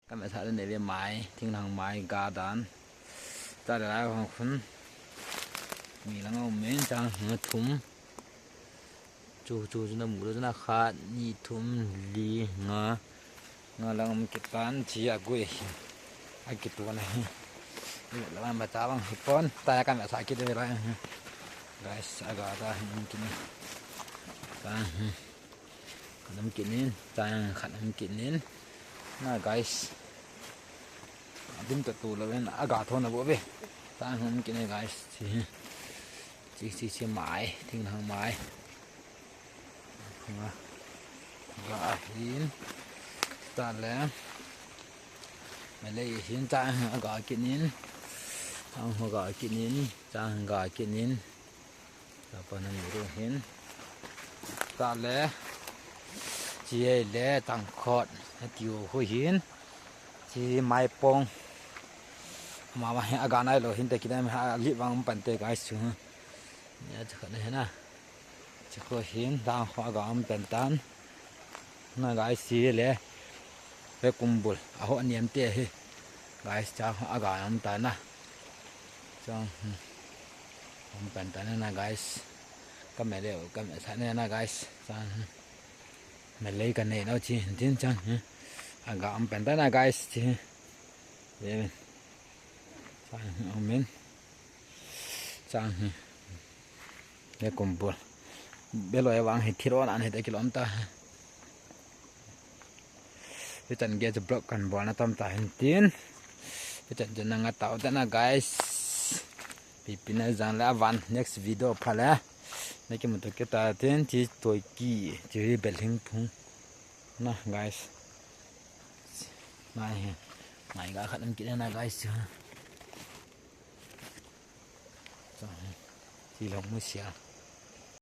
ก็ไม่ทันได้เรียนไม้ทิ้งทางไม้กาดานตาได้แล้วของคุณมีแล้วก็เหม็นจังหัวถุ่มจูจนหมูจนขาดนี่ถุ่มลีงาแล้วมันเก็บกันชี้อากุยอากิตัวนะนี่แล้วมันมาจ้าบังฮิปปอนตายกันแบบสากิได้ไรguys agak ada mungkin kan mungkinin tayang kan mungkinin nah guys adin tu lawan agak thon na bo be tayang mungkin guys si mai ting hang mai agak hin ta le mai hin tayang agak kinin ang agak kinin tayang agak kinin apa nan ruhin ta le chia le tang khot tiu hu hin chi mai pong ma aga nai lo hin te kidam ha li wang pan te guys chu ya cha ne na cha ko hin da ho aga am tan tan na guys si le pe kumbul a ho niam te hi guys cha aga am ta na changผมเป็นตานะ guys ก็ไม่เร็วก็ไม่ทันนะ guys จังไม่เลยกันเนี่ยเราจีจริงจังอากาศมันเป็นตานะ guys จีเดี๋ยวจังเอาเมนจังเดี๋ยวกุมบุลเบลอยวางให้ที่ร้อนอันให้ได้กิโลมตาพี่จันเกียจะบล็อกกันบอลนะตอมตาเห็นตีนพี่จันจะนั่งเต่าแต่นะ guys Pipina jang la van next video phala nake muto ke ta ten chi toy ki chi beling phung na guys mai ga khatam ki na guys chi long mu sia